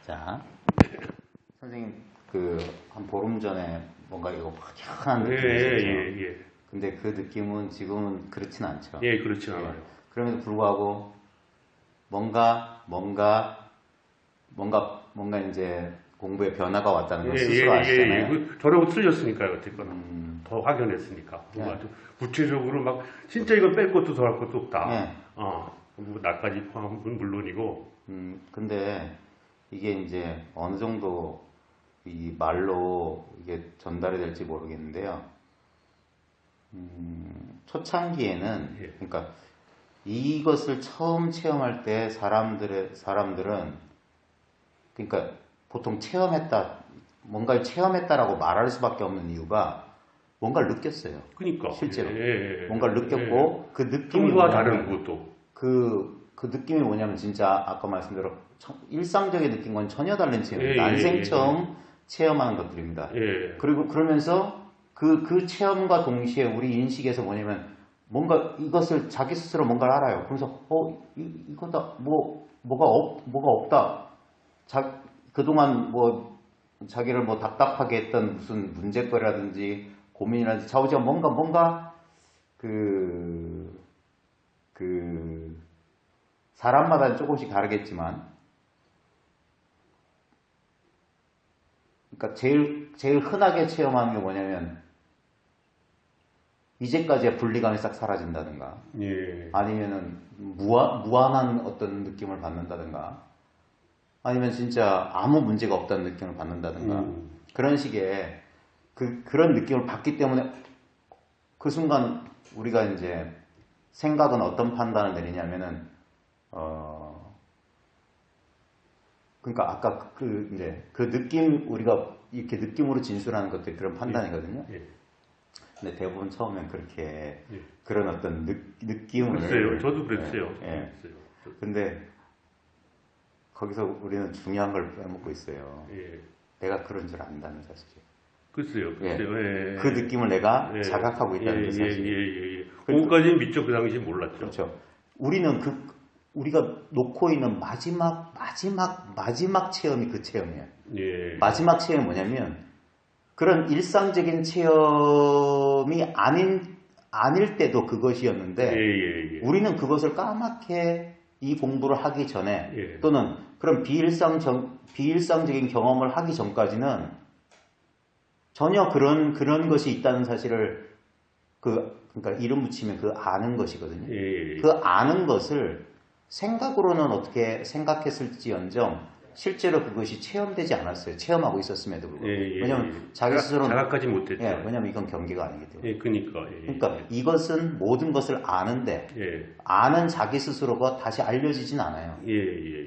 자, 선생님 그 한 보름 전에 뭔가 이거 확연한 느낌이 있었죠. 예. 근데 그 느낌은 지금은 그렇진 않죠. 예, 그렇진 않아요. 그럼에도 불구하고 뭔가 이제 공부에 변화가 왔다는 걸 스스로 아시잖아요. 저라고 틀렸으니까요, 어쨌거나. 더 확연했으니까. 뭔가 좀 구체적으로 막, 진짜 이건 뺄 것도 더 할 것도 없다. 뭐 나까지 포함은 물론이고. 근데 이게 이제 어느 정도 이 말로 이게 전달이 될지 모르겠는데요. 초창기에는, 그러니까 이것을 처음 체험할 때 사람들은 그러니까 보통 뭔가를 체험했다라고 말할 수밖에 없는 이유가 뭔가를 느꼈어요. 그러니까. 실제로. 뭔가를 느꼈고 그 느낌이 평소와 다른 것도. 그 느낌이 뭐냐면 진짜 아까 말씀대로 일상적인 느낀 건 전혀 다른 체험이에요. 난생 처음 체험하는 것들입니다. 그리고 그러면서 그 체험과 동시에 우리 인식에서 뭐냐면 뭔가 이것을 자기 스스로 뭔가를 알아요. 그래서 이거다 뭐가 없다. 그동안 뭐 자기를 뭐 답답하게 했던 무슨 문제거리라든지 고민이라든지 좌우지간 뭔가 사람마다 조금씩 다르겠지만 그러니까 제일 흔하게 체험하는 게 뭐냐면 이제까지의 분리감이 싹 사라진다든가 아니면은 무한한 어떤 느낌을 받는다든가 아니면 진짜 아무 문제가 없다는 느낌을 받는다든가 그런 식의 그런 느낌을 받기 때문에 그 순간 우리가 이제 생각은 어떤 판단을 내리냐면은 그러니까 아까 그 느낌 우리가 이렇게 느낌으로 진술하는 것들이 그런 판단이거든요. 근데 대부분 처음엔 그렇게 그런 어떤 느낌을 글쎄요. 저도 그랬어요. 근데 거기서 우리는 중요한 걸 빼먹고 있어요. 내가 그런 줄 안다는 사실. 글쎄요. 그 느낌을 내가 자각하고 있다는 사실. 그거까지는 미처 그 당시 몰랐죠. 그렇죠. 우리는 우리가 놓고 있는 마지막 체험이 그 체험이에요. 마지막 체험이 뭐냐면 그런 일상적인 체험이 아닐 때도 그것이었는데 우리는 그것을 까맣게 이 공부를 하기 전에 또는 그런 비일상적인 경험을 하기 전까지는 전혀 그런 것이 있다는 사실을 그러니까 이름 붙이면 그 아는 것이거든요. 그 아는 것을 생각으로는 어떻게 생각했을지언정 실제로 그것이 체험되지 않았어요. 체험하고 있었음에도 불구하고. 왜냐하면 자기 스스로는 자각하지 못했죠. 왜냐하면 이건 경계가 아니기 때문에. 그러니까 이것은 모든 것을 아는데 아는 자기 스스로가 다시 알려지진 않아요.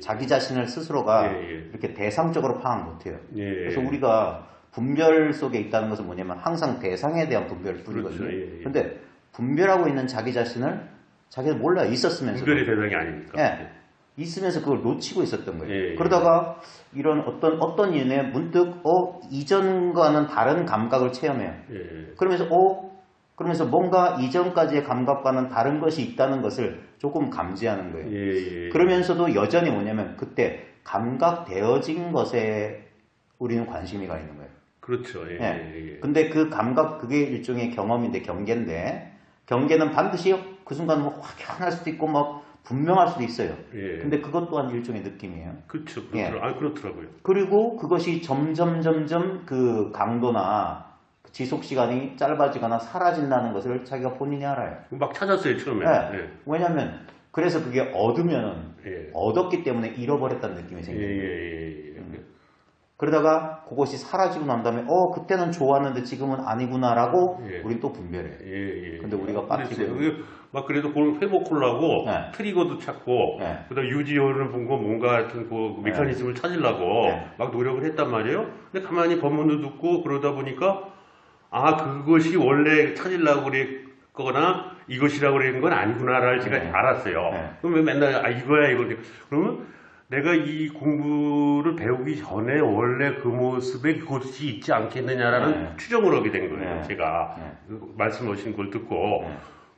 자기 자신을 스스로가 이렇게 대상적으로 파악 못해요. 그래서 우리가 분별 속에 있다는 것은 뭐냐면 항상 대상에 대한 분별일 뿐이거든요. 그런데 분별하고 있는 자기 자신을 자기가 몰라요. 있었으면서. 분별의 대상이 아니니까. 있으면서 그걸 놓치고 있었던 거예요. 그러다가 이런 어떤 인에 문득 이전과는 다른 감각을 체험해요. 그러면서 뭔가 이전까지의 감각과는 다른 것이 있다는 것을 조금 감지하는 거예요. 그러면서도 여전히 뭐냐면 그때 감각되어진 것에 우리는 관심이 가 있는 거예요. 그렇죠. 근데 그 감각 그게 일종의 경험인데 경계는 반드시 그 순간 뭐 확연할 수도 있고 뭐 분명할 수도 있어요. 근데 그것 또한 일종의 느낌이에요. 그렇죠. 그렇더라고요. 그리고 그것이 점점 그 강도나 지속 시간이 짧아지거나 사라진다는 것을 자기가 본인이 알아요. 막 찾았어요, 처음에. 왜냐면 그래서 그게 얻었기 때문에 잃어버렸다는 느낌이 생기는 거예요. 그러다가 그것이 사라지고 난 다음에 그때는 좋았는데 지금은 아니구나라고 우린 또 분별해요. 근데 우리가 빠뜨리고 막 그래도 그걸 회복하려고 트리거도 찾고 그다음 유지어를 본 거 뭔가 하여튼 그 메커니즘을 찾으려고 막 노력을 했단 말이에요. 근데 가만히 법문도 듣고 그러다 보니까 그것이 원래 찾으려고 그랬거나 이것이라고 그런 건 아니구나를 제가 알았어요. 그러면 맨날 이거야 이거. 그러면 내가 이 공부를 배우기 전에 원래 그 모습에 그것이 있지 않겠느냐라는 추정을 하게 된 거예요. 제가 말씀하신 걸 듣고.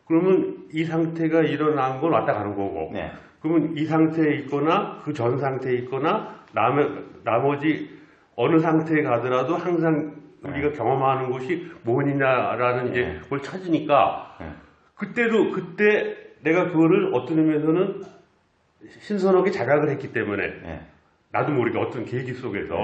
그러면 이 상태가 일어난 건 왔다 가는 거고 그러면 이 상태에 있거나 그 전 상태에 있거나 나머지 어느 상태에 가더라도 항상 우리가 경험하는 것이 뭐냐라는 이제 걸 찾으니까 그때 내가 그거를 어떤 의미에서는 신선하게 자각을 했기 때문에 나도 모르게 어떤 계기 속에서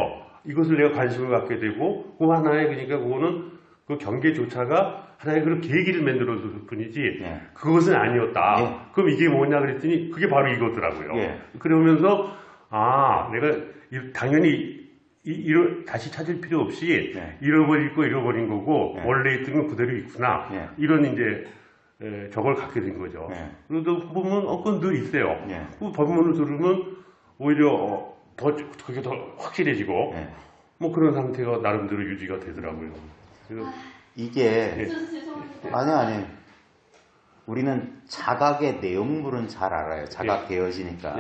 이것을 내가 관심을 갖게 되고 그 하나의 그러니까 그거는 그 경계조차가 하나의 그런 계기를 만들어줄 뿐이지 그것은 아니었다. 그럼 이게 뭐냐 그랬더니 그게 바로 이거더라고요. 그러면서 내가 당연히 다시 찾을 필요 없이 잃어버린 거고 원래 있던 건 그대로 있구나. 이런 이제 저걸 갖게 된 거죠. 그러다 보면 그건 늘 있어요. 그 법문을 들으면 오히려 그게 더 확실해지고 뭐 그런 상태가 나름대로 유지가 되더라고요. 그래서 이게 아니 우리는 자각의 내용물은 잘 알아요. 자각 되어지니까.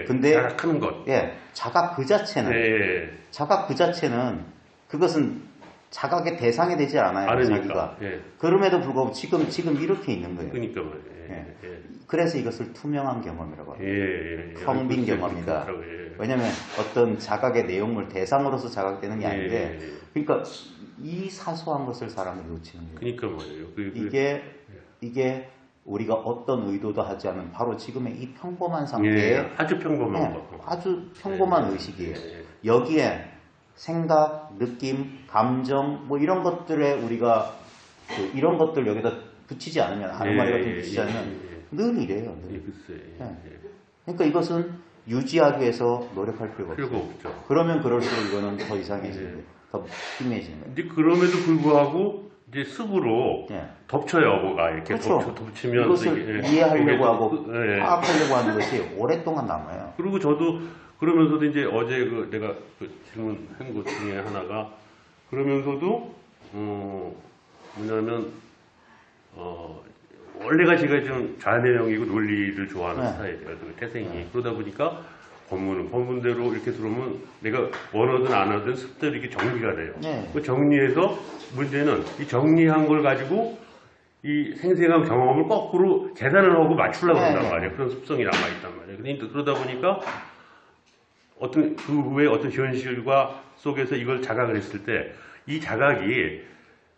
근데 자각하는 것. 자각 그 자체는 그것은 자각의 대상이 되지 않아요. 자기가. 그럼에도 불구하고 지금 이렇게 있는 거예요. 그러니까 그래서 이것을 투명한 경험이라고 합니다. 평빈 경험이다. 왜냐하면 어떤 자각의 내용물 대상으로서 자각되는 게 아닌데, 그러니까 이 사소한 것을 사람이 놓치는 거예요. 그러니까 뭐예요. 이게 우리가 어떤 의도도 하지 않은 바로 지금의 이 평범한 상태에 아주 평범한 거. 아주 평범한 의식이에요. 여기에 생각, 느낌, 감정 뭐 이런 것들에 우리가 이런 것들 여기다 붙이지 않으면 아르마리 같은 붙이지 않으면 늘 이래요. 늘. 그러니까 이것은 유지하기 위해서 노력할 필요가 없죠. 그러면 그럴수록 이거는 더 이상해지는데 더 심해지는 거예요. 근데 그럼에도 불구하고 이제 습으로 덮쳐요, 뭐가 이렇게 덮치면 이것을 이해하려고 하고 파악하려고 하는 것이 오랫동안 남아요. 그리고 저도 그러면서도 이제 어제 내가 질문한 것 중에 하나가 그러면서도 뭐냐면 원래가 제가 좀 자연내용이고 논리를 좋아하는 스타일이에요. 태생이. 그러다 보니까 법문대로 이렇게 들어오면 내가 원하든 안 하든 습대로 이렇게 정리가 돼요. 그 정리해서 문제는 이 정리한 걸 가지고 이 생생한 경험을 거꾸로 계산을 하고 맞추려고 한단 말이에요. 그런 습성이 남아있단 말이에요. 그러니까 그러다 보니까 그 후에 어떤 현실과 속에서 이걸 자각을 했을 때 이 자각이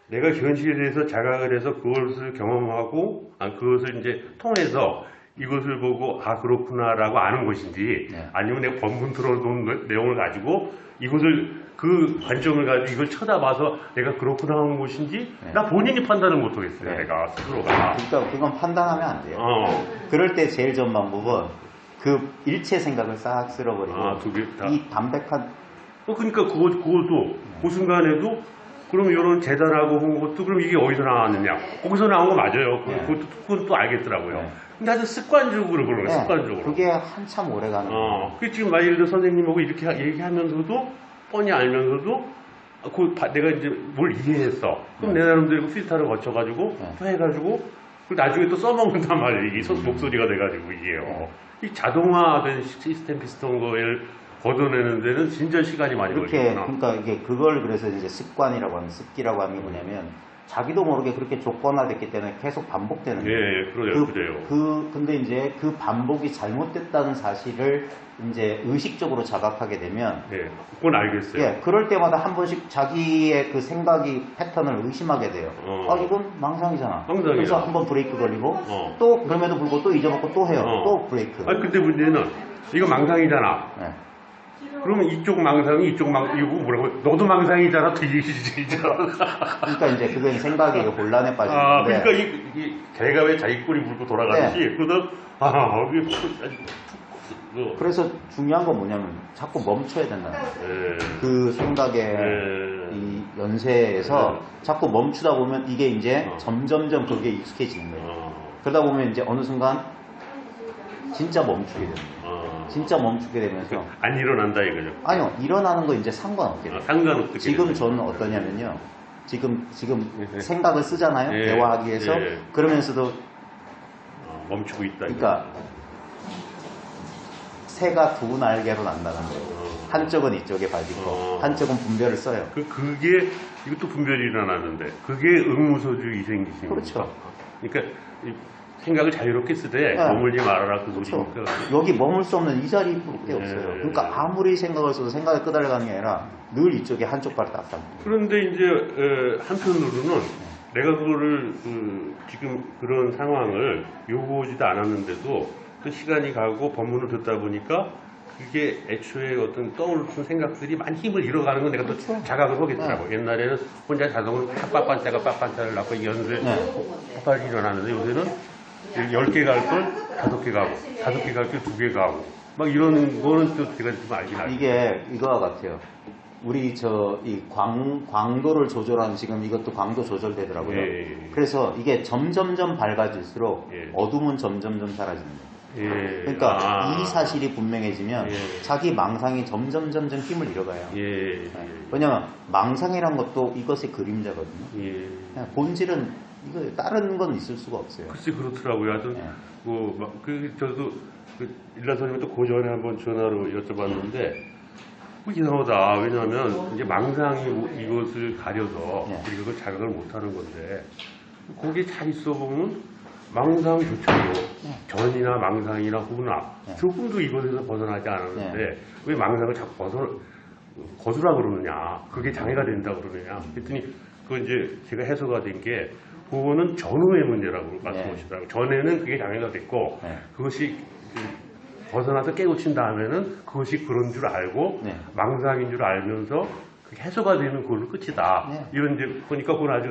내가 현실에서 자각을 해서 그것을 경험하고 그것을 이제 통해서 이것을 보고 그렇구나라고 아는 것인지 아니면 내가 법문 들어놓은 내용을 가지고 이것을 그 관점을 가지고 이걸 쳐다봐서 내가 그렇구나 하는 것인지 나 본인이 판단을 못하겠어요. 내가 스스로가. 그러니까 그건 판단하면 안 돼요. 그럴 때 제일 좋은 방법은 그 일체 생각을 싹 쓸어버리고 이 담백한 그러니까 그것도 그 순간에도 그럼 이런 재단하고 한 것도 그럼 이게 어디서 나왔느냐? 거기서 나온 거 맞아요. 그건 또 알겠더라고요. 근데 아주 습관적으로 그러는 거예요. 습관적으로. 그게 한참 오래 가는 거예요. 그게 지금 예를 들어 선생님하고 이렇게 얘기하면서도 뻔히 알면서도 내가 이제 뭘 이해했어. 그럼 내 나름대로 필터를 거쳐가지고 또 해가지고 나중에 또 써먹는단 말이에요. 이게 목소리가 돼가지고 이게요. 이 자동화된 시스템 비슷한 거를 걷어내는 데는 진짜 시간이 많이 걸리구나. 그러니까 이게 그걸 그래서 이제 습관이라고 하는 습기라고 하는 게 뭐냐면 자기도 모르게 그렇게 조건화됐기 때문에 계속 반복되는 거예요. 그래요. 근데 이제 그 반복이 잘못됐다는 사실을 이제 의식적으로 자각하게 되면 그건 알겠어요. 그럴 때마다 한 번씩 자기의 그 생각이 패턴을 의심하게 돼요. 이건 망상이잖아. 그래서 한 번 브레이크 걸리고 또 그럼에도 불구하고 또 잊어먹고 또 해요. 또 브레이크. 근데 문제는 이거 망상이잖아. 그러면 이쪽 망상이 이거 뭐라고? 너도 망상이잖아. 그러니까 이제 그건 생각이 혼란에 빠지는 건데. 그러니까 이 개가 왜 자기 꼬리 물고 돌아가듯이 그러다 그래서 중요한 건 뭐냐면 자꾸 멈춰야 된다는 거예요. 그 생각의 이 연쇄에서 자꾸 멈추다 보면 이게 이제 점점점 그게 익숙해지는 거예요. 그러다 보면 이제 어느 순간 진짜 멈추게 됩니다. 진짜 멈추게 되면서 안 일어난다 이거죠? 아니요, 일어나는 거 이제 상관없게 돼요. 상관없게. 지금 저는 어떠냐면요. 지금 생각을 쓰잖아요. 대화하기 위해서. 그러면서도 멈추고 있다. 그러니까 새가 두 날개로 난다는 거예요. 한쪽은 이쪽에 발딛고 한쪽은 분별을 써요. 그게 이것도 분별이 일어나는데 그게 의무소주의 생기신 그렇죠. 그러니까 생각을 자유롭게 쓰되 머물지 말아라 그 소리니까. 여기 머물 수 없는 이 자리밖에 없어요. 그러니까 아무리 생각을 써도 생각에 끄달려가는 게 아니라 늘 이쪽에 한쪽 발을 딱 잡는. 그런데 이제 한편으로는 내가 그거를 지금 그런 상황을 요구하지도 않았는데도 또 시간이 가고 법문을 듣다 보니까 그게 애초에 어떤 떠오르는 생각들이 많이 힘을 잃어가는 건 내가 또 자각을 하겠더라고. 옛날에는 혼자 자동으로 빡빤짜가 빡빤짜를 낳고 연습에 빨리 일어나는데 요새는 10개 갈 걸 5개 가고 5개 갈 걸 2개 가고 막 이런 거는 또 제가 좀 알긴 알죠. 이게 이거와 같아요. 우리 이 광도를 조절하는 지금 이것도 광도 조절되더라고요. 그래서 이게 점점점 밝아질수록 어둠은 점점점 사라집니다. 그러니까 이 사실이 분명해지면 자기 망상이 점점 힘을 잃어가요. 왜냐면 망상이란 것도 이것의 그림자거든요. 그냥 본질은 이거 다른 건 있을 수가 없어요. 글쎄 그렇더라고요. 하여튼 저도 일라선님한테 그 전에 한번 전화로 여쭤봤는데 이상하다. 왜냐하면 이제 망상이 이것을 가려서 우리가 그걸 자각을 못하는 건데 거기에 잘 있어 보면 망상조차도 전이나 망상이나 후나 조금도 이것에서 벗어나지 않았는데 왜 망상을 자꾸 거두라 그러느냐, 그게 장애가 된다 그러느냐 그랬더니 그거 이제 제가 해소가 된 게 그거는 전후의 문제라고 말씀하시더라고요. 전에는 그게 장애가 됐고 그것이 벗어나서 깨우친 다음에는 그것이 그런 줄 알고 망상인 줄 알면서 그게 해소가 되는 그걸로 끝이다. 이런 이제 보니까 그건 아주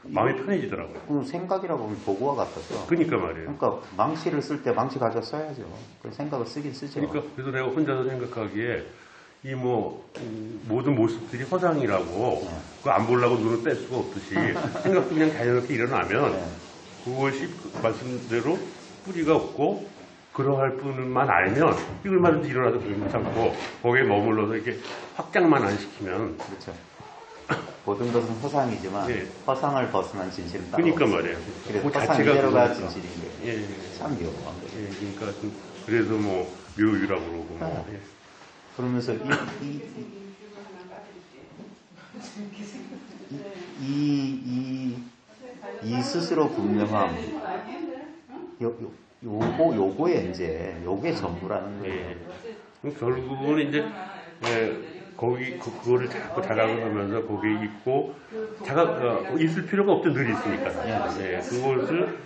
마음이 편해지더라고요. 그 생각이라고 하면 도구와 같아서. 그러니까 말이에요. 그러니까 망치를 쓸 때 망치 가져 써야죠. 그 생각을 쓰긴 쓰죠. 그러니까 그래서 내가 혼자서 생각하기에 이 모든 모습들이 허상이라고 그거 안 보려고 눈을 뺄 수가 없듯이 생각도 그냥 자연스럽게 일어나면 그것이 말씀대로 뿌리가 없고 그러할 뿐만 알면 이걸 얼마든지 일어나도 괜찮고 거기에 머물러서 이렇게 확장만 안 시키면 그렇죠. 모든 것은 허상이지만 허상을 벗어난 진실은 따로 그러니까 말이에요. 그래서 허상 이대로가 진실인 거예요. 참 묘한 거예요. 그러니까 그래서 묘유라고 그러고 그러면서 이 스스로 분명함 요거에 이제 요게 전부라는 거예요. 결국은 이제 그거를 자꾸 자각을 하면서 거기에 있고 있을 필요가 없죠. 늘 있으니까. 그것을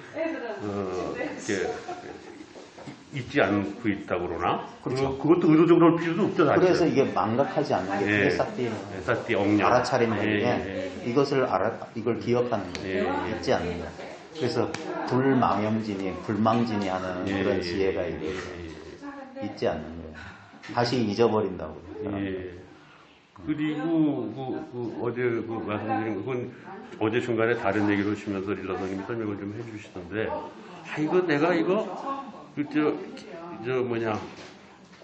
이렇게 잊지 않고 있다고 그러나 그렇죠. 그것도 의도적으로 할 필요도 없죠. 사실. 그래서 이게 망각하지 않는 게 그게 싹띠예요. 싹띠 억량. 알아차리는 게 이걸 기억하는 거예요. 잊지 않는 거. 그래서 불망진이 하는 그런 지혜가 있고 잊지 않는 거예요. 다시 잊어버린다고. 그리고 어제 말씀드린 그건 어제 중간에 다른 얘기를 하시면서 릴라 선생님이 설명을 좀 해주시던데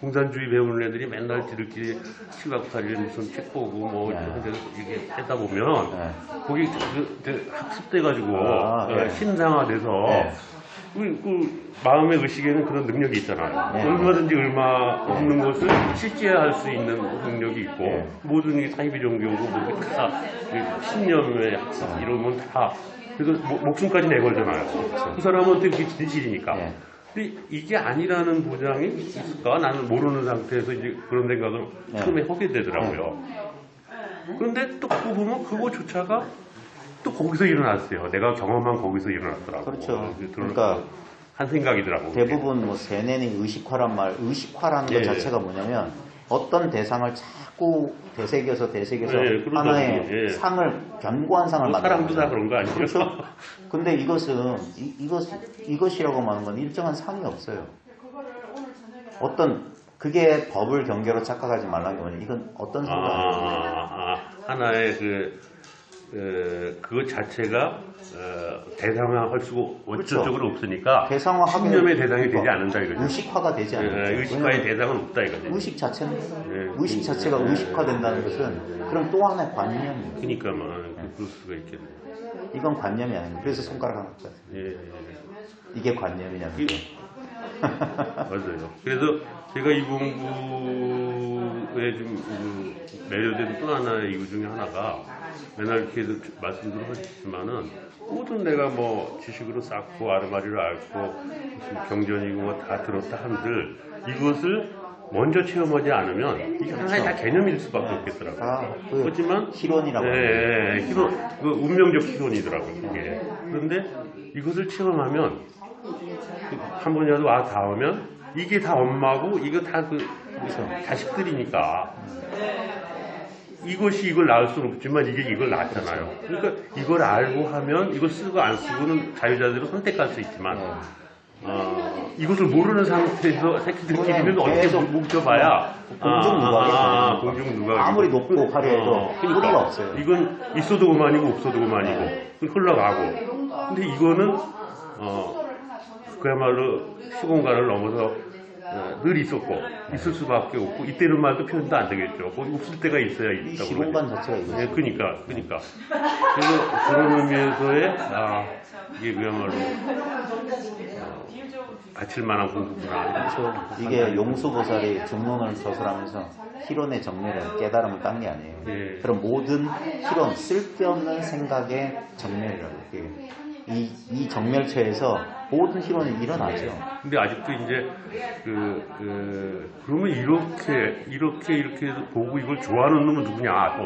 공산주의 배우는 애들이 맨날 지들끼리 7박 8일 무슨 책 보고 이렇게 하다 보면 거기 학습돼가지고 신상화돼서 그 마음의 의식에는 그런 능력이 있잖아요. 얼마든지 얼마 없는 것을 실제할 수 있는 능력이 있고 모든 게 사이비 종교고 다 신념의 학습 이런 건 다 그래서 목숨까지 내걸잖아요. 그 사람한테 그게 진실이니까. 근데 이게 아니라는 보장이 있을까? 나는 모르는 상태에서 이제 그런 생각을 처음에 하게 되더라고요. 그런데 또 그거 보면 그거조차가 또 거기서 일어났어요. 내가 경험한 거기서 일어났더라고요. 그렇죠. 그러니까 한 생각이더라고요. 대부분 세뇌는 의식화란 의식화라는 것 자체가 뭐냐면 어떤 대상을 자꾸 되새겨서 하나의 상을 견고한 상을 만드는 사람도 다 그런 거 아니에요? 그렇죠? 근데 이것이라고 말하는 건 일정한 상이 없어요. 그게 법을 경계로 착각하지 말라는 게 뭐냐. 이건 어떤 상관이에요? 하나의 그것 자체가 대상화할 수가 원천적으로 없으니까 신념의 대상이 되지 않는다 이거죠. 의식화가 되지 않는다. 의식화의 대상은 없다 이거죠. 의식 자체가 의식화된다는 것은 그럼 또 하나의 관념이에요. 그러니까 그럴 수가 있겠네요. 이건 관념이 아니에요. 그래서 손가락 하나 떴어요. 이게 관념이냐는 거죠. 맞아요. 그래서 제가 이 공부에 좀 매료된 또 하나의 이유 중에 하나가 맨날 이렇게 말씀드려 하시지만은 모든 내가 뭐 지식으로 쌓고 아르마리를 앓고 무슨 경전이고 뭐 다 들었다 한들 이것을 먼저 체험하지 않으면 이게 하나의 다 개념일 수밖에 없겠더라고요. 그렇지만 희론이라고 희론, 그 운명적 희론이더라고요. 그게. 그런데 이것을 체험하면 한 번이라도 와 닿으면 이게 다 엄마고 이거 다 그 자식들이니까 이것이 이걸 낳을 수는 없지만 이게 이걸 낳았잖아요. 그러니까 이걸 알고 하면 이걸 쓰고 안 쓰고는 자유자재로 선택할 수 있지만 이것을 모르는 상태에서 새끼들끼리는 어떻게 뭉쳐봐야 공중 누각이 아무리 높고 화려해도 뿌리가 없어요. 이건 있어도 그만이고 없어도 그만이고 흘러가고. 근데 이거는 그야말로 시공간을 넘어서 늘 있었고 있을 수밖에 없고 이때는 말도 표현도 안 되겠죠. 없을 때가 있어야 있다고. 시공간 자체가 이거죠. 네, 그러니까. 그래서 그런 의미에서의 이게 그야말로 바칠만한 공부구나. 그렇죠. 이게 용수보살이 중론을 저술하면서 희론의 정멸을 깨달음을 딴 게 아니에요. 예. 그럼 모든 희론, 쓸데없는 생각의 정멸이라고. 이 정멸체에서 모든 희론이 일어나죠. 근데 아직도 이제 그러면 이렇게 보고 이걸 좋아하는 놈은 누구냐?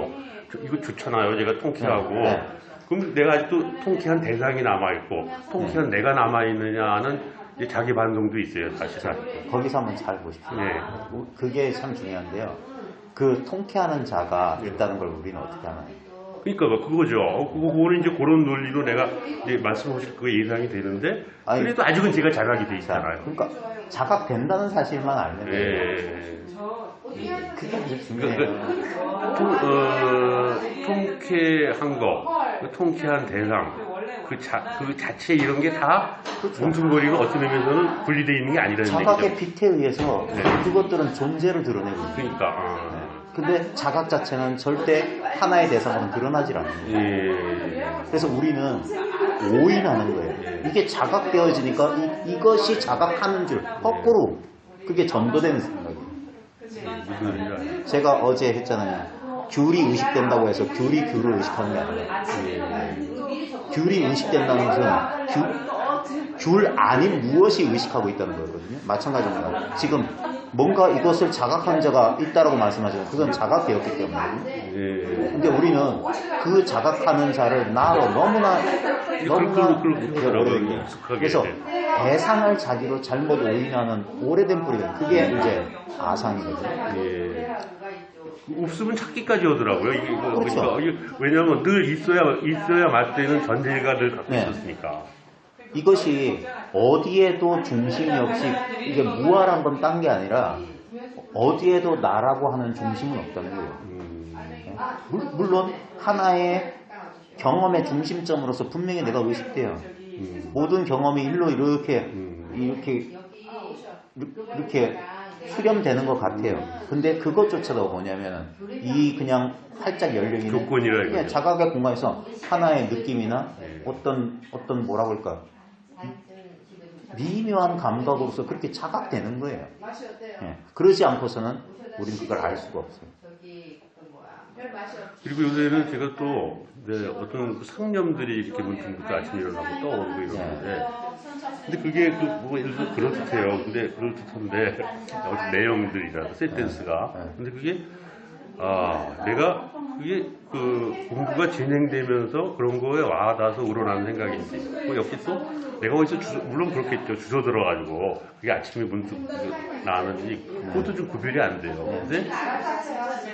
또 이거 좋잖아요. 제가 통쾌하고. 네. 그럼 내가 아직도 통쾌한 대상이 남아 있고 통쾌한 내가 남아 있느냐는 이제 자기 반성도 있어요, 사실은. 거기서 한번 잘 보십시오. 네. 그게 참 중요한데요. 그 통쾌하는 자가 있다는 걸 우리는 어떻게 하나요? 그러니까 그거죠. 그거는 이제 그런 논리로 내가 이제 말씀하실 거 예상이 되는데 그래도 아직은 제가 자각이 돼 있잖아요. 그러니까 자각된다는 사실만 알면 그게 아주 중요해요. 통쾌한 거, 통쾌한 대상, 그 자체 이런 게 다 뭉뚱거리고 어떤 의미에서는 분리되어 있는 게 아니라는 얘기죠. 자각의 빛에 의해서 그것들은 존재를 드러내고 있는 거예요. 그러니까. 근데 자각 자체는 절대 하나의 대상으로 드러나질 않는 거예요. 그래서 우리는 오인하는 거예요. 이게 자각되어지니까 이것이 자각하는 줄 거꾸로 그게 전도되는 생각이에요. 제가 어제 했잖아요. 귤이 의식된다고 해서 귤이 귤을 의식하는 게 아니라 귤이 의식된다는 것은 귤 아닌 무엇이 의식하고 있다는 거거든요. 마찬가지입니다. 지금 뭔가 이것을 자각한 자가 있다라고 말씀하시면 그건 자각되었기 때문에. 근데 우리는 그 자각하는 자를 나로 너무나 오래됐기 그래서 대상을 자기로 잘못 오인하는 오래된 뿌리가 그게 이제 아상이거든요. 없으면 찾기까지 오더라고요. 그렇죠. 왜냐하면 늘 있어야 맞대는 전제가 늘 갖고 있었으니까. 이것이 어디에도 중심이 없이 이게 무아란 건 딴 게 아니라 어디에도 나라고 하는 중심은 없다는 거예요. 물론 하나의 경험의 중심점으로서 분명히 내가 의식돼요. 모든 경험이 일로 이렇게 수렴되는 것 같아요. 근데 그것조차도 뭐냐면 이 그냥 활짝 열려있는 조건이라 자각의 공간에서 하나의 느낌이나 어떤 뭐라고 할까 미묘한 감각으로서 그렇게 자각되는 거예요. 그러지 않고서는 우리는 그걸 알 수가 없어요. 그리고 요새는 제가 또 어떤 상념들이 이렇게 문득문득 아침에 일어나고 떠오르고 이러는데 근데 그게 뭐 예를 들어 그럴듯해요. 근데 그럴듯한데 내용들이라 센텐스가 근데 그게 내가 그게 공부가 진행되면서 그런 거에 와닿아서 우러나는 생각인지 역시 또 내가 어디서 물론 그렇겠죠. 주워 들어가지고 그게 아침에 문득 나왔는지 그것도 좀 구별이 안 돼요.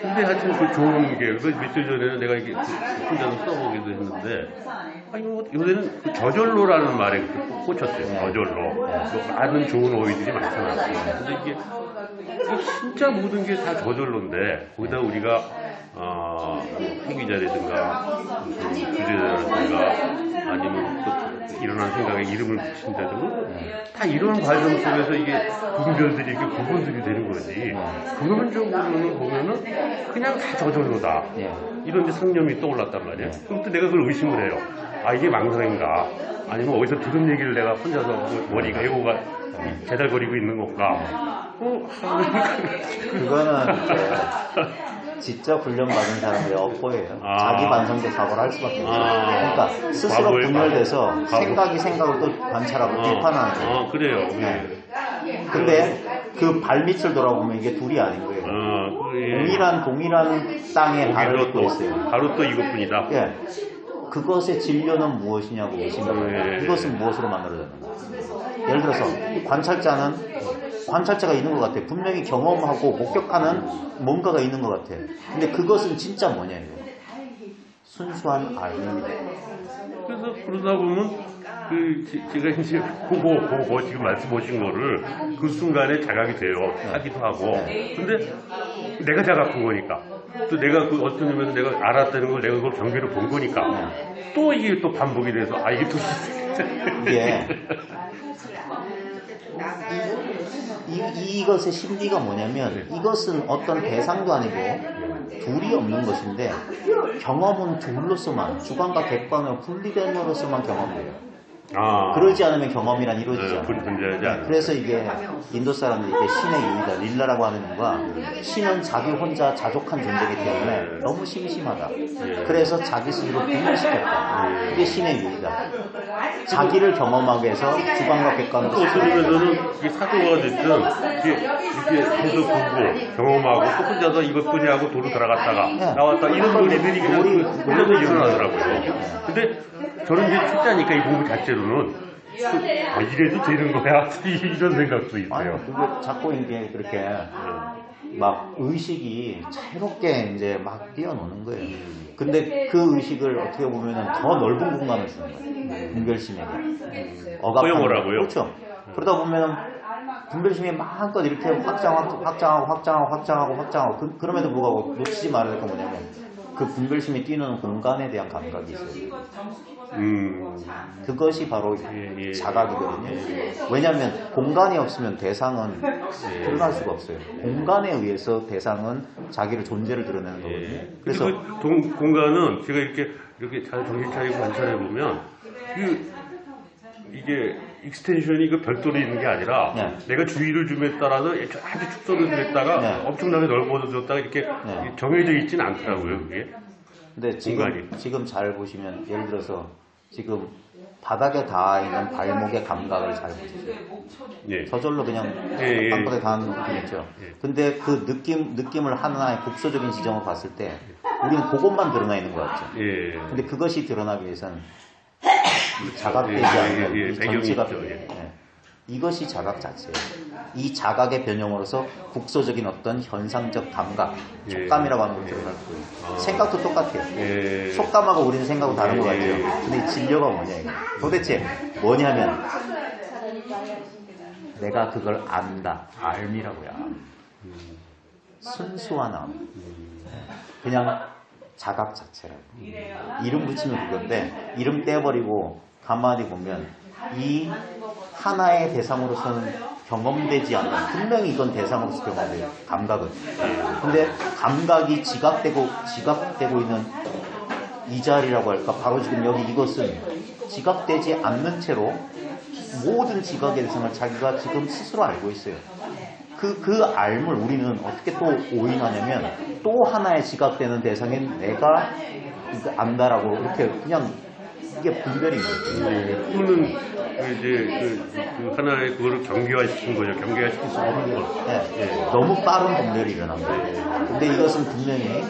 근데 하여튼 그 좋은 게 며칠 전에는 내가 이게 혼자서 써보기도 했는데 요새는 그 저절로라는 말에 꽂혔어요. 저절로. 많은 좋은 어휘들이 많잖아요. 근데 이게 진짜 모든 게 다 저절로인데 거기다 우리가 회귀자라든가 주제자라든가 아니면 또 일어난 생각에 이름을 붙인다든가 다 이런 과정 속에서 이게 분별들이 이렇게 구분들이 되는 거지. 근원적으로는 보면은 그냥 다 저절로다. 이런 상념이 떠올랐단 말이에요. 그럼 또 내가 그걸 의심을 해요. 이게 망상인가? 아니면 어디서 들은 얘기를 내가 혼자서 머리가 에고가 제달거리고 있는 건가? 그거는 지적 훈련 받은 사람들이 업보예요. 자기 반성도 사고를 할 수밖에 없어요. 그러니까 스스로 분열돼서 생각이 생각을 또 관찰하고 비판하는 거예요. 그래요. 네. 근데 그 발밑을 돌아보면 이게 둘이 아닌 거예요. 동일한 땅에 발을 딛고 있어요. 바로 또 이것뿐이다. 예. 그것의 진료는 무엇이냐고 보시면 이것은 무엇으로 만들어졌는가. 예를 들어서 관찰자가 있는 것 같아. 분명히 경험하고 목격하는 뭔가가 있는 것 같아. 근데 그것은 진짜 뭐냐 이거. 순수한 알입니다. 그래서 그러다 보면 제가 이제 그거 지금 말씀하신 거를 그 순간에 자각이 돼요. 하기도 하고. 근데 내가 자각한 거니까. 또 내가 그 어떤 점에서 내가 알았다는 걸 내가 그걸 경계로 본 거니까. 또 이게 또 반복이 돼서 이게 또 이게 이것의 신비가 뭐냐면 이것은 어떤 대상도 아니고 둘이 없는 것인데 경험은 둘로서만 주관과 객관으로 분리됨으로써만 경험돼요. 그러지 않으면 경험이란 이루어지지 않아요. 그래서 이게 인도 사람들이 이게 신의 유의다, 릴라라고 하는 이유가 신은 자기 혼자 자족한 존재이기 때문에 너무 심심하다. 그래서 자기 스스로 분리시켰다. 이게 신의 유의다. 자기를 경험하게 해서 주관과 객관으로 어떤 면에서는 이게 사도가 됐든 이렇게 계속 보고 경험하고 또 혼자서 이것뿐이 하고 도로 돌아갔다가 나왔다 이런 논리들이 그냥 일어나더라고요. 근데 저는 이제 출자니까 이 공부 자체로는 이래도 되는 거야 이런 생각도 있어요. 아니, 그게 자꾸 이게 그렇게 막 의식이 자유롭게 이제 막 뛰어노는 거예요. 근데 그 의식을 어떻게 보면은 더 넓은 공간을 주는 거예요. 분별심에게. 허용하라고요? 그렇죠. 그러다 보면 분별심이 마음껏 이렇게 확장하고 그럼에도 불구하고 놓치지 말아야 될 건 뭐냐면 그 분별심이 뛰는 공간에 대한 감각이 있어요. 그것이 바로 자각이거든요. 왜냐하면 공간이 없으면 대상은 드러날 수가 없어요. 공간에 의해서 대상은 자기를 존재를 드러내는 거거든요. 그래서 그 공간은 제가 이렇게 잘 정신 차리고 관찰해 보면 이게 익스텐션이 별도로 있는 게 아니라 내가 주의를 줌에 따라서 아주 축소를 했다가 엄청나게 넓어졌다가 이렇게 정해져 있지는 않더라고요, 그게. 근데 지금 잘 보시면 예를 들어서 지금 바닥에 닿아 있는 발목의 감각을 잘 보시죠. 저절로 그냥 땅바닥에 닿는 느낌 있죠. 근데 그 느낌을 하나의 국소적인 지점으로 봤을 때 우리는 그것만 드러나 있는 것 같죠. 근데 그것이 드러나기 위해서는 자각되지 않는 이 전체가 이것이 자각 자체예요. 이 자각의 변형으로서 국소적인 어떤 현상적 감각, 촉감이라고 하는 걸 드러날 거예요. 생각도 똑같아요. 촉감하고 우리는 생각하고 다른 것 같아요. 근데 진료가 뭐냐 이거. 도대체 뭐냐면 내가 그걸 안다. 알미라고요. 순수한 암. 그냥 자각 자체라고. 이름 붙이면 그건데 이름 떼버리고 가만히 보면 이 하나의 대상으로서는 경험되지 않는, 분명히 이건 대상으로서 경험돼요. 감각은. 근데 감각이 지각되고 있는 이 자리라고 할까? 바로 지금 여기 이것은 지각되지 않는 채로 모든 지각의 대상을 자기가 지금 스스로 알고 있어요. 그 알물 우리는 어떻게 또 오인하냐면 또 하나의 지각되는 대상인 내가 안다라고 이렇게 그냥 이게 분별인 거죠. 그거는 이제 그 하나의 그거를 경계화시킨 거죠. 경계화시킬 수 없는 거. 너무 빠른 분별이 일어난 거예요. 근데 이것은 분명히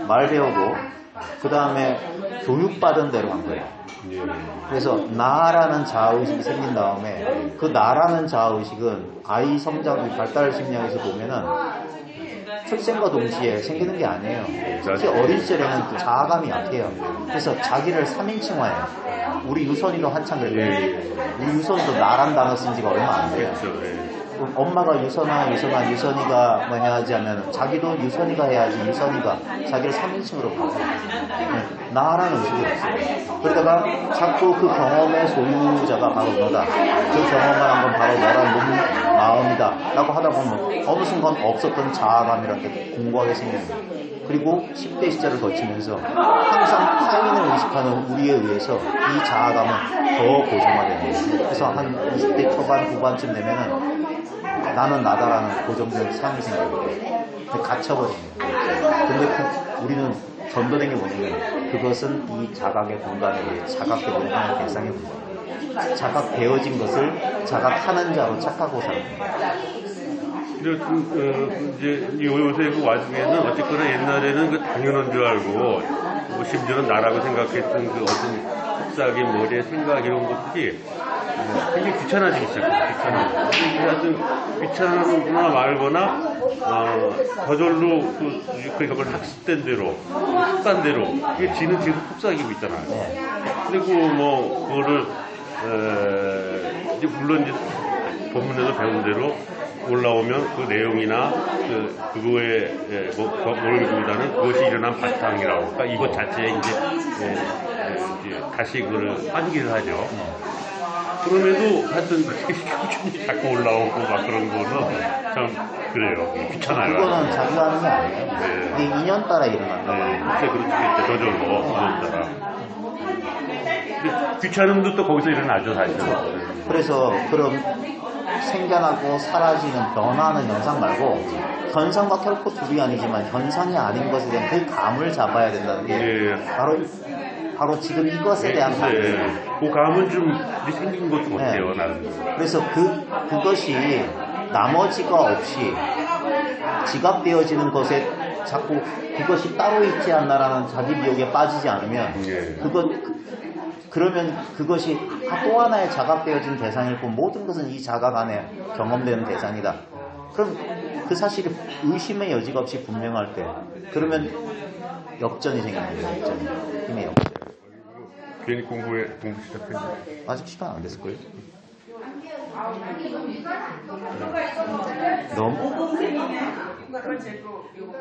말 배우고 그 다음에 교육받은 대로 한 거예요. 그래서 나라는 자아의식이 생긴 다음에 그 나라는 자아의식은 아이 성장 발달 심리학에서 보면은 출생과 동시에 생기는 게 아니에요. 특히 어린 시절에는 자아감이 약해요. 그래서 자기를 3인칭화해요. 우리 유선이도 한참 그랬거든요. 우리 유선이도 나란 단어 쓴 지가 얼마 안 돼요. 엄마가 유선이가 뭐 해야지 하면 자기도 유선이가 해야지 유선이가 자기를 3인칭으로 봐요. 나라는 의식이 없어요. 그러다가 자꾸 그 경험의 소유자가 바로 너다. 그 경험을 한 건 바로 너란 마음이다. 라고 하다 보면 어느 순간 없었던 자아감이라는 게 공고하게 생기는 거예요. 그리고 10대 시절을 거치면서 항상 타인을 의식하는 우리에 의해서 이 자아감은 더 고정화되는 거예요. 그래서 한 20대 초반, 후반쯤 되면은 나는 나다라는 고정된 삶이 생겨요. 갇혀버린 거예요. 근데 우리는 전도된 게 뭐냐면 그것은 이 자각의 공간에 자각되고 하나의 대상의 공간. 자각되어진 것을 자각하는 자로 착하고 사는 거예요. 이제 요새 그 와중에는 어쨌거나 옛날에는 그 당연한 줄 알고 뭐 심지어는 나라고 생각했던 그 어떤 속삭임, 머리의 생각 이런 것들이 굉장히 귀찮아지기 시작해요. 하여튼 귀찮거나 말거나 저절로 그걸 학습된 대로 습관대로 이게 지는 지금 속삭이고 있잖아요. 그리고 뭐 그거를 이제 물론 이제 법문에서 배운 대로 올라오면 그 내용이나 그거에 모르기보다는 그것이 일어난 바탕이라고. 그러니까 이것 자체에 이제 다시 그걸 환기를 하죠. 그럼에도 하여튼 꾸준히 자꾸 올라오고 막 그런 거는 참 그래요. 귀찮아요. 그거는 자기가 하는 게 아니에요. 네. 이게 인연 따라 일어난다. 네, 그렇겠죠. 저절로 인연 따라. 근데 귀찮음도 또 거기서 일어나죠, 사실. 그래서 그런 생겨나고 사라지는 변화하는 현상 말고 현상과 결코 둘이 아니지만 현상이 아닌 것에 대한 그 감을 잡아야 된다는 게 바로 지금 이것에 대한 감이에요. 그 감은 좀 생긴 것 같아요, 나는. 그래서 그것이 나머지가 없이 지각되어지는 것에 자꾸 그것이 따로 있지 않나라는 자기 비욕에 빠지지 않으면 그러면 그것이 또 하나의 자각되어진 대상일 뿐 모든 것은 이 자각 안에 경험되는 대상이다. 그럼 그 사실이 의심의 여지가 없이 분명할 때 그러면 역전이 생깁니다. 역전이. 힘의 역전. 괜히 공부 시작했는데 아직 시간 안 됐을걸요?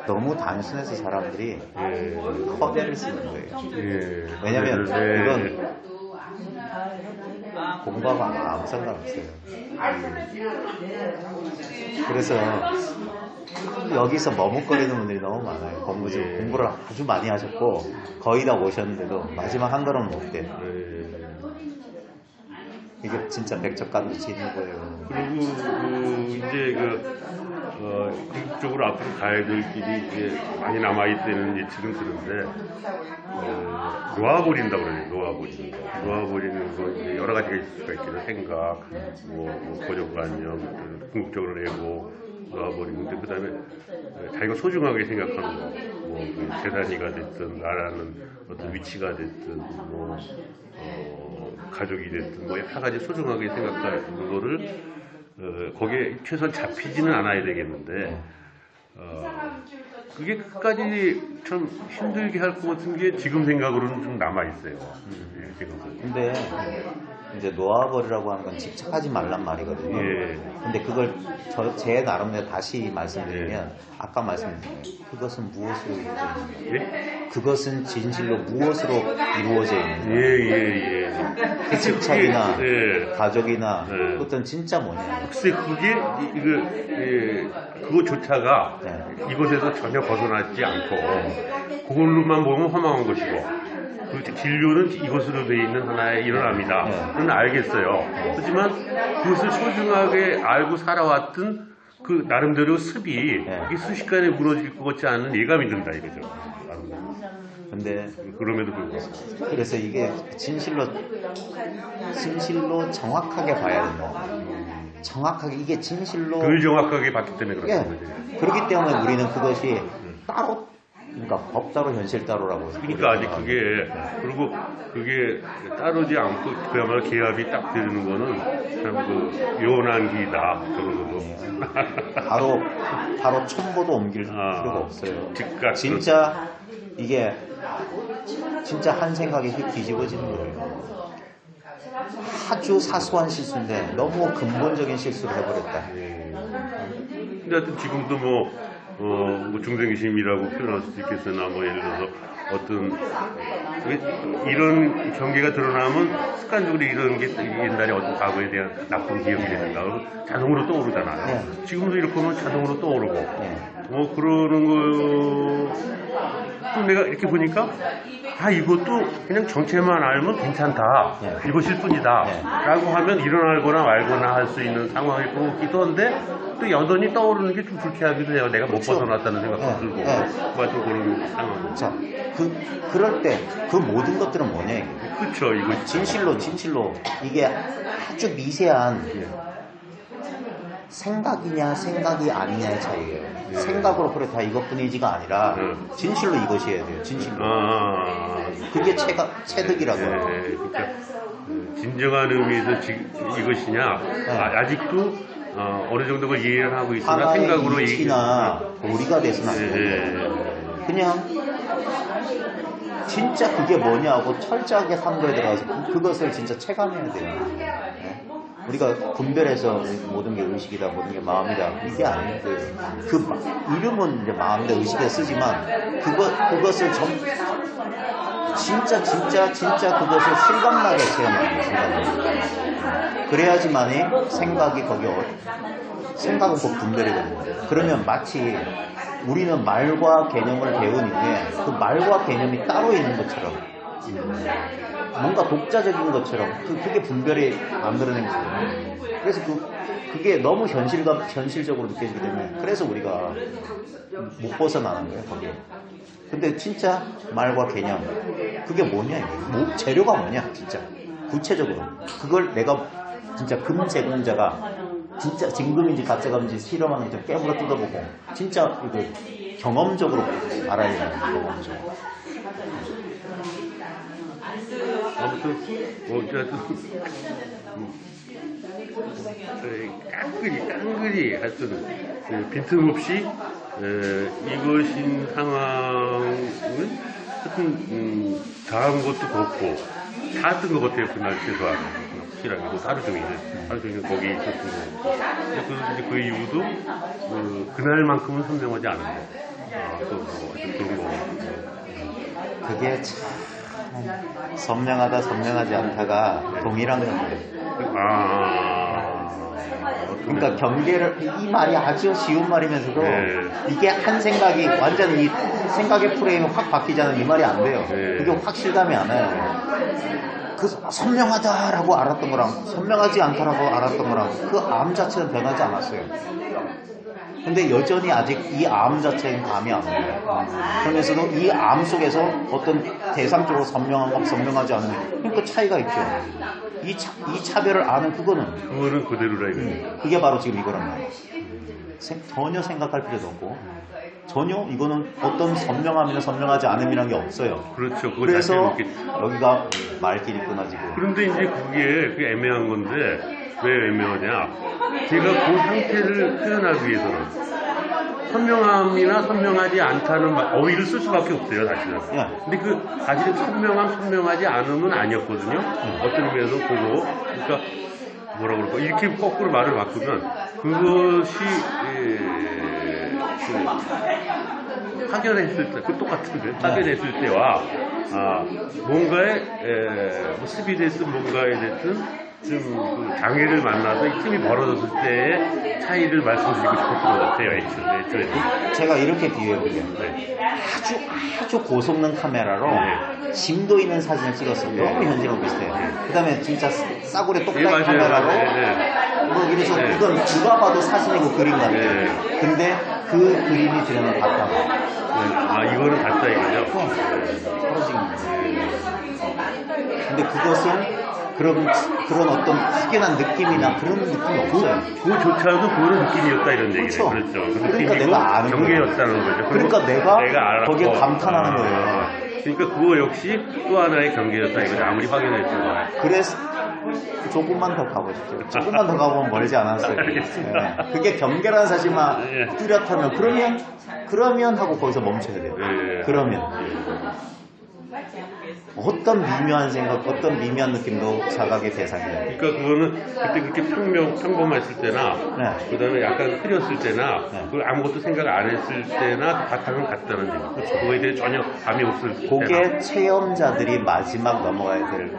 너무 단순해서 사람들이 허대를 쓰는 거예요. 왜냐면 이건 공부하고 아무 상관없어요. 그래서 여기서 머뭇거리는 분들이 너무 많아요. 공부를 아주 많이 하셨고 거의 다 오셨는데도 마지막 한 걸음 못 돼요. 이게 진짜 백척간듯이 있는 거예요. 그리고 이제 궁극적으로 앞으로 가야 될 길이 이제 많이 남아있다는 예측은 드는데 놓아버린다 그러네요. 놓아버리는 거 이제 여러 가지가 있을 수가 있겠죠. 생각, 고정관념, 궁극적으로 내고 놓아버리는데 그 다음에 자기가 소중하게 생각하는 거, 재산이가 됐든 나라는 어떤 위치가 됐든 가족이 됐든 여러 가지 소중하게 생각하는 거를 거기에 최소한 잡히지는 않아야 되겠는데 그게 끝까지 참 힘들게 할 것 같은 게 지금 생각으로는 좀 남아있어요. 근데 이제 놓아버리라고 하는 건 집착하지 말란 말이거든요. 근데 그걸 제 나름대로 다시 말씀드리면 아까 말씀드린 그것은 무엇으로 이루어져 있는가? 그것은 진실로 무엇으로 이루어져 있는가? 그 집착이나 가족이나 어떤 진짜 뭐냐? 글쎄 그게 그거조차가 이것에서 전혀 벗어나지 않고 그걸로만 보면 허망한 것이고 그 진료는 이것으로 되어 있는 하나의 일어납니다. 그건 알겠어요. 하지만 그것을 소중하게 알고 살아왔던 그 나름대로 습이 이게 순식간에 무너질 것 같지 않은 예감이 든다 이거죠. 근데 그럼에도 불구하고 그래서 이게 진실로 정확하게 봐야 된다. 정확하게 이게 진실로 덜 정확하게 봤기 때문에 그렇죠. 그렇기 때문에 우리는 그것이 따로 그러니까 법 따로 현실 따로라고. 그러니까 아직 그리고 그게 따르지 않고 그야말로 계합이 딱 되는 거는 참 그 요원한 길이다. 바로 첨보도 옮길 필요가 없어요. 즉각 진짜 이게 진짜 한 생각이 뒤집어지는 거예요. 아주 사소한 실수인데 너무 근본적인 실수를 해버렸다. 근데 하여튼 지금도 중생심이라고 표현할 수도 있겠으나 예를 들어서 어떤 이런 경계가 드러나면 습관적으로 이런 게 옛날에 어떤 과거에 대한 나쁜 기억이 되는가 그러면 자동으로 떠오르잖아요. 지금도 이렇게 하면 자동으로 떠오르고 그러는 거 또 내가 이렇게 보니까 이것도 그냥 정체만 알면 괜찮다. 이것일 뿐이다. 라고 하면 일어나거나 말거나 할 수 있는 상황일 것 같기도 한데 또 여전히 떠오르는 게 좀 불쾌하기도 해요. 내가 못 그렇죠. 벗어났다는 생각도 들고. 좀 그런 상황. 자, 그럴 때 그 모든 것들은 뭐냐 이게. 그렇죠. 이거 진실로 이게 아주 미세한 생각이 아니냐의 차이예요. 생각으로 그래 다 이것뿐이지가 아니라 진실로 이것이어야 돼요. 진실로. 그게 체득이라고요. 그러니까 진정한 의미에서 이것이냐 아직도 어느 정도 그 이해를 하고 있으나 생각으로 이치나 도리가 돼서는 안 돼요. 그냥 진짜 그게 뭐냐고 철저하게 상도에 들어가서 그것을 진짜 체감해야 돼요. 우리가 분별해서 모든 게 의식이다, 모든 게 마음이다 이게 아니고 그 이름은 이제 마음이다, 의식이다 쓰지만 그것을 진짜 그것을 실감나게 체험하는 거예요. 그래야지만이 생각이 생각은 곧 분별이거든요. 그러면 마치 우리는 말과 개념을 배운 이후에 그 말과 개념이 따로 있는 것처럼 뭔가 독자적인 것처럼 그게 분별이 만들어낸 거예요. 그래서 그게 너무 현실적으로 느껴지기 때문에 그래서 우리가 못 벗어나는 거예요, 거기에. 근데 진짜 말과 개념 그게 뭐냐 이게 재료가 뭐냐 진짜 구체적으로 그걸 내가 진짜 금제공자가 진짜 진금인지 가짜금인지 실험하는 거 깨물어 뜯어보고 진짜 이거 경험적으로 알아야 되는 경험적으로. 아무튼 깡그리 하여튼 빈틈없이 이것인 상황은 하여튼 다한 것도 그렇고 다 뜬 것 같아요. 그날 최소한 확실하게 하루 종일 거기 있었던 거고 그 이유도 그날만큼은 선명하지 않은 거. 하여튼 그런 거. 그게 참 선명하다 선명하지 않다가 동일한 건데. 그러니까 경계를 이 말이 아주 쉬운 말이면서도 이게 한 생각이 완전 이 생각의 프레임이 확 바뀌자는 이 말이 안 돼요. 그게 확 실감이 안 와요. 그 선명하다라고 알았던 거랑 선명하지 않다라고 알았던 거랑 그 암 자체는 변하지 않았어요. 근데 여전히 아직 이 암 자체는 감이 안 와요. 그러면서도 이 암 속에서 어떤 대상적으로 선명한 것, 선명하지 않은 그러니까 차이가 있죠. 이 차별을 아는 그거는 그대로라 이거예요. 그게 바로 지금 이거란 말이에요. 전혀 생각할 필요도 없고 전혀 이거는 어떤 선명함이나 선명하지 않음이라는 게 없어요. 그렇죠. 그래서 여기가 말길이 끊어지고. 그런데 이제 그게 애매한 건데 왜 애매하냐? 제가 그 상태를 표현하기 위해서는 선명함이나 선명하지 않다는 어휘를 쓸 수밖에 없어요, 사실은. 근데 사실은 선명하지 않음은 아니었거든요. 어떤 의미에서 보고, 그러니까 뭐라 그럴까 이렇게 거꾸로 말을 바꾸면 그것이 확연했을 때, 똑같은데 확연했을 때와 뭔가에 스비됐든 뭔가에 됐든 좀 장애를 만나서 이 틈이 벌어졌을 때의 차이를 말씀드리고 싶었던 것 같아요. 애초에. 제가 이렇게 비유해볼게요. 아주 고성능 카메라로 심도 있는 사진을 찍었어요. 너무 현실하고 비슷해요. 그 다음에 진짜 싸구려 똑딱이 카메라로 이래서 이건 누가 봐도 사진이고 그림 같아요. 근데 그 그림이 들으면 같다. 이거는 같다 이거죠? 떨어지는 거예요. 근데 그것은 그런 어떤 확연한 느낌이나 그런 느낌이 없어요. 그조차도 그런 느낌이었다 이런 얘기죠. 그렇죠. 그러니까 내가 아는 경계였다는 거죠. 그러니까 내가 거기에 감탄하는 거예요. 그러니까 그거 역시 또 하나의 경계였다 이거죠. 아무리 확연했지도. 그래서 조금만 더 가보십시오. 조금만 더 가보면 멀지 않았어요. 그게 경계라는 사실만 뚜렷하면 그러면 하고 거기서 멈춰야 돼요. 그러면 어떤 미묘한 생각, 어떤 미묘한 느낌도 자각의 대상이 돼요. 그러니까 그거는 그때 그렇게 평범했을 때나 그다음에 약간 흐렸을 때나 그걸 아무것도 생각 안 했을 때나 바탕은 같다는 얘기죠. 그거에 대해 전혀 감이 없을 때. 그게 체험자들이 마지막 넘어가야 될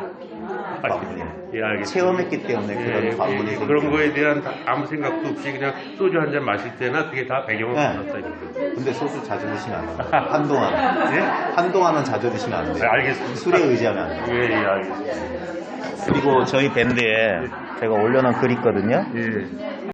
관문이에요. 체험했기 때문에 그런 관문이 그런 거에 대한 아무 생각도 없이 그냥 소주 한 잔 마실 때나 그게 다 배경을 받았다 이거죠. 근데 소주 자주 드시면 안 돼요. 한동안. 한동안은 자주 드시면 안 돼요. 알겠습니다. 술에 의지하면 안 돼요. 알겠습니다. 그리고 저희 밴드에 제가 올려놓은 글 있거든요.